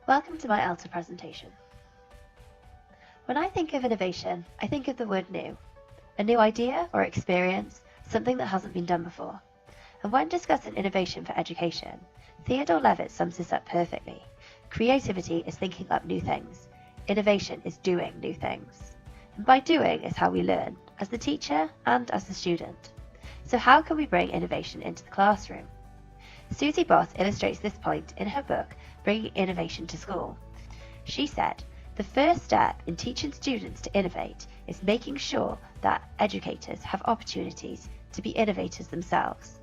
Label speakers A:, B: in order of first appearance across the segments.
A: Welcome to my Elta presentation. When I think of innovation, I think of the word new. A new idea or experience, something that hasn't been done before. And when discussing innovation for education, Theodore Levitt sums this up perfectly. Creativity is thinking up new things. Innovation is doing new things. And by doing is how we learn, as the teacher and as the student. So how can we bring innovation into the classroom? Susie Boss illustrates this point in her book, Bringing Innovation to School. She said, the first step in teaching students to innovate is making sure that educators have opportunities to be innovators themselves.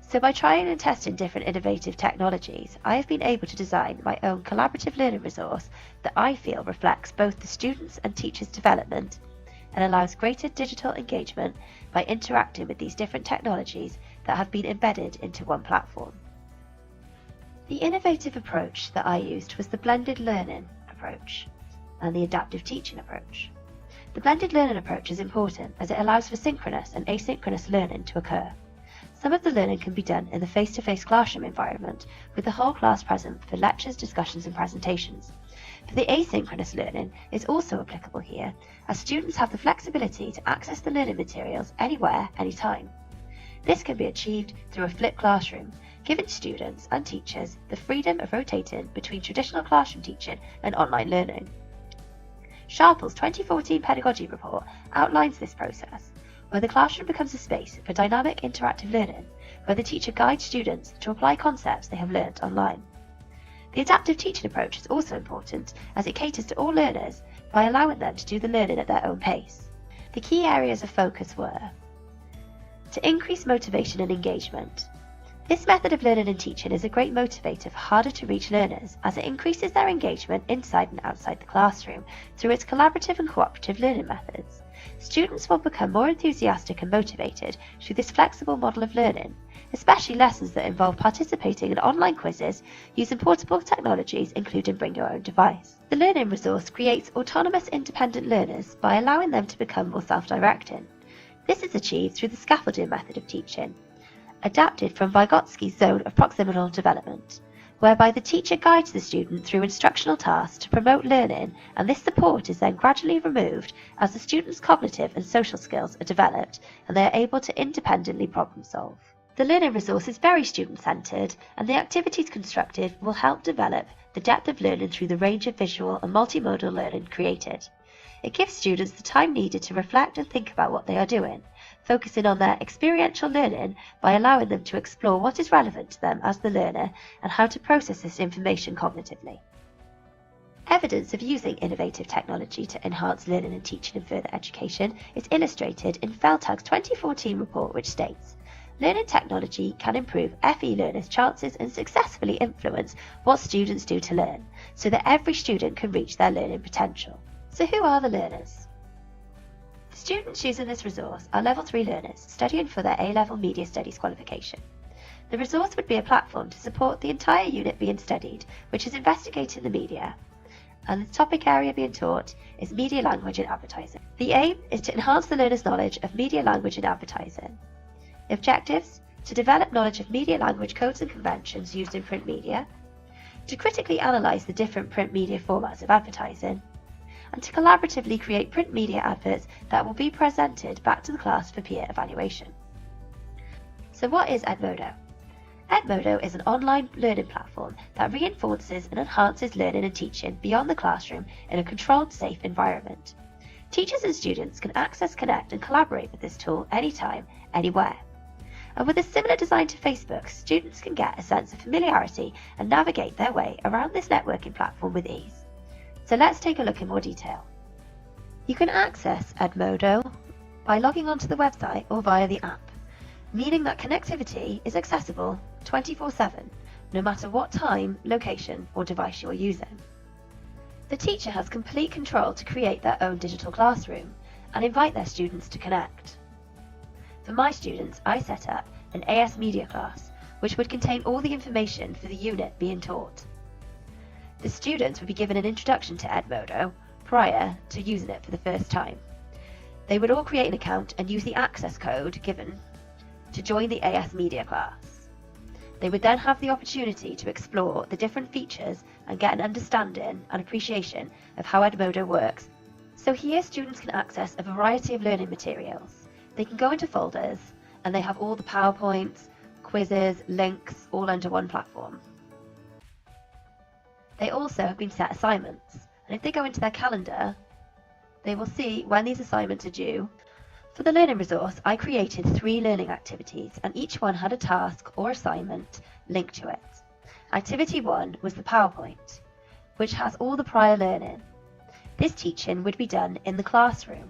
A: So by trying and testing different innovative technologies, I have been able to design my own collaborative learning resource that I feel reflects both the students' and teachers' development and allows greater digital engagement by interacting with these different technologies that have been embedded into one platform. The innovative approach that I used was the blended learning approach and the adaptive teaching approach. The blended learning approach is important as it allows for synchronous and asynchronous learning to occur. Some of the learning can be done in the face-to-face classroom environment with the whole class present for lectures, discussions and presentations. But the asynchronous learning is also applicable here as students have the flexibility to access the learning materials anywhere, anytime. This can be achieved through a flipped classroom, giving students and teachers the freedom of rotating between traditional classroom teaching and online learning. Sharple's 2014 pedagogy report outlines this process, where the classroom becomes a space for dynamic interactive learning, where the teacher guides students to apply concepts they have learnt online. The adaptive teaching approach is also important as it caters to all learners by allowing them to do the learning at their own pace. The key areas of focus were to increase motivation and engagement. This method of learning and teaching is a great motivator for harder to reach learners as it increases their engagement inside and outside the classroom through its collaborative and cooperative learning methods. Students will become more enthusiastic and motivated through this flexible model of learning, especially lessons that involve participating in online quizzes using portable technologies including bring your own device. The learning resource creates autonomous independent learners by allowing them to become more self-directing. This is achieved through the scaffolding method of teaching, adapted from Vygotsky's zone of proximal development, whereby the teacher guides the student through instructional tasks to promote learning, and this support is then gradually removed as the student's cognitive and social skills are developed and they are able to independently problem solve. The learning resource is very student-centered, and the activities constructed will help develop the depth of learning through the range of visual and multimodal learning created. It gives students the time needed to reflect and think about what they are doing, focusing on their experiential learning by allowing them to explore what is relevant to them as the learner and how to process this information cognitively. Evidence of using innovative technology to enhance learning and teaching in further education is illustrated in Feldhag's 2014 report, which states, learning technology can improve FE learners' chances and successfully influence what students do to learn, so that every student can reach their learning potential. So who are the learners? The students using this resource are Level 3 learners studying for their A-Level Media Studies qualification. The resource would be a platform to support the entire unit being studied, which is investigating the media, and the topic area being taught is media, language and advertising. The aim is to enhance the learner's knowledge of media, language and advertising. The objectives: to develop knowledge of media, language, codes and conventions used in print media, to critically analyse the different print media formats of advertising, and to collaboratively create print media adverts that will be presented back to the class for peer evaluation. So what is Edmodo? Edmodo is an online learning platform that reinforces and enhances learning and teaching beyond the classroom in a controlled, safe environment. Teachers and students can access, connect and collaborate with this tool anytime, anywhere. And with a similar design to Facebook, students can get a sense of familiarity and navigate their way around this networking platform with ease. So let's take a look in more detail. You can access Edmodo by logging onto the website or via the app, meaning that connectivity is accessible 24/7, no matter what time, location or device you're using. The teacher has complete control to create their own digital classroom and invite their students to connect. For my students, I set up an AS Media class, which would contain all the information for the unit being taught. The students would be given an introduction to Edmodo prior to using it for the first time. They would all create an account and use the access code given to join the AS Media class. They would then have the opportunity to explore the different features and get an understanding and appreciation of how Edmodo works. So here students can access a variety of learning materials. They can go into folders and they have all the PowerPoints, quizzes, links, all under one platform. They also have been set assignments, and if they go into their calendar, they will see when these assignments are due. For the learning resource, I created 3 learning activities, and each one had a task or assignment linked to it. Activity 1 was the PowerPoint, which has all the prior learning. This teaching would be done in the classroom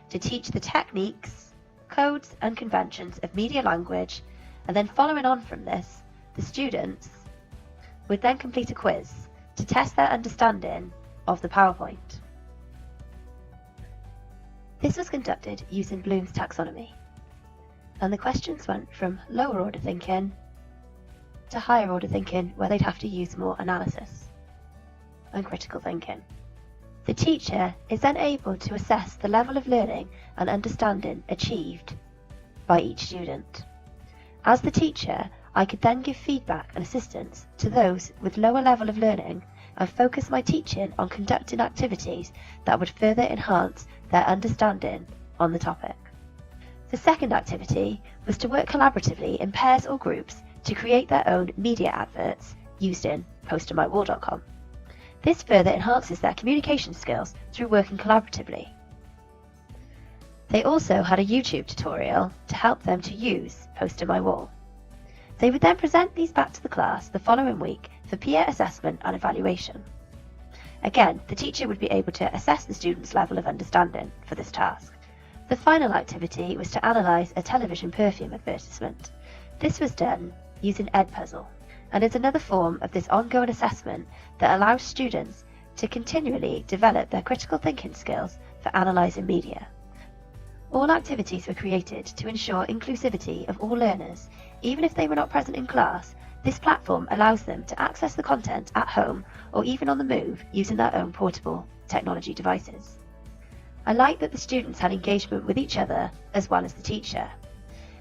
A: to teach the techniques, codes and conventions of media language, and then following on from this, the students would then complete a quiz to test their understanding of the PowerPoint. This was conducted using Bloom's taxonomy, and the questions went from lower order thinking to higher order thinking, where they'd have to use more analysis and critical thinking. The teacher is then able to assess the level of learning and understanding achieved by each student. As the teacher, I could then give feedback and assistance to those with lower level of learning and focus my teaching on conducting activities that would further enhance their understanding on the topic. The second activity was to work collaboratively in pairs or groups to create their own media adverts using postermywall.com. This further enhances their communication skills through working collaboratively. They also had a YouTube tutorial to help them to use Poster My Wall. They would then present these back to the class the following week for peer assessment and evaluation. Again, the teacher would be able to assess the student's level of understanding for this task. The final activity was to analyse a television perfume advertisement. This was done using Edpuzzle, and is another form of this ongoing assessment that allows students to continually develop their critical thinking skills for analysing media. All activities were created to ensure inclusivity of all learners. Even if they were not present in class, this platform allows them to access the content at home or even on the move using their own portable technology devices. I like that the students had engagement with each other as well as the teacher.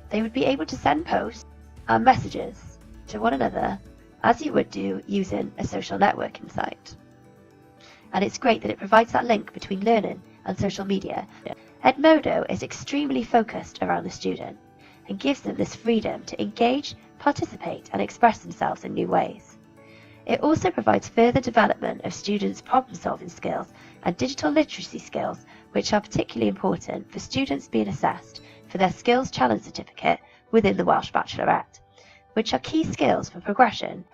A: They would be able to send posts and messages to one another as you would do using a social networking site. And it's great that it provides that link between learning and social media. Edmodo is extremely focused around the student and gives them this freedom to engage, participate and express themselves in new ways. It also provides further development of students' problem-solving skills and digital literacy skills, which are particularly important for students being assessed for their Skills Challenge Certificate within the Welsh Bachelorette, which are key skills for progression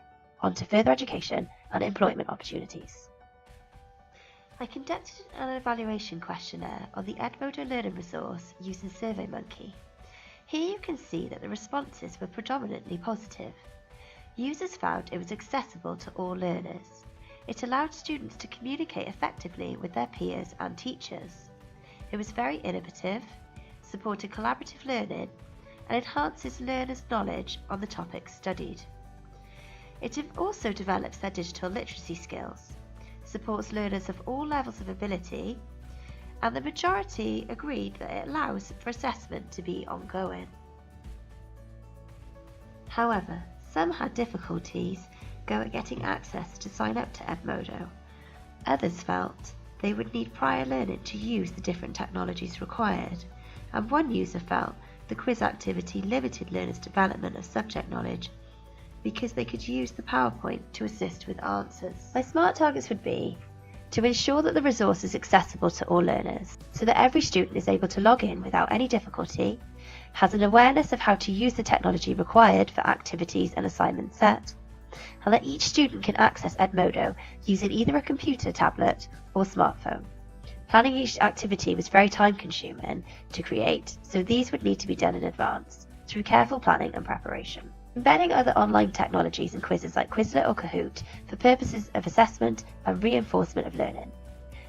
A: onto further education and employment opportunities. I conducted an evaluation questionnaire on the Edmodo Learning Resource using SurveyMonkey. Here you can see that the responses were predominantly positive. Users found it was accessible to all learners. It allowed students to communicate effectively with their peers and teachers. It was very innovative, supported collaborative learning, and enhances learners' knowledge on the topics studied. It also develops their digital literacy skills, supports learners of all levels of ability, and the majority agreed that it allows for assessment to be ongoing. However, some had difficulties getting access to sign up to Edmodo. Others felt they would need prior learning to use the different technologies required, and one user felt the quiz activity limited learners' development of subject knowledge because they could use the PowerPoint to assist with answers. My SMART targets would be to ensure that the resource is accessible to all learners, so that every student is able to log in without any difficulty, has an awareness of how to use the technology required for activities and assignments set, and that each student can access Edmodo using either a computer, tablet or smartphone. Planning each activity was very time consuming to create, so these would need to be done in advance, through careful planning and preparation. Embedding other online technologies and quizzes like Quizlet or Kahoot for purposes of assessment and reinforcement of learning.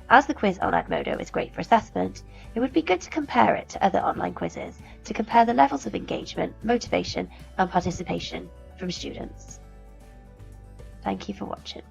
A: As the quiz on Edmodo is great for assessment, it would be good to compare it to other online quizzes to compare the levels of engagement, motivation and participation from students. Thank you for watching.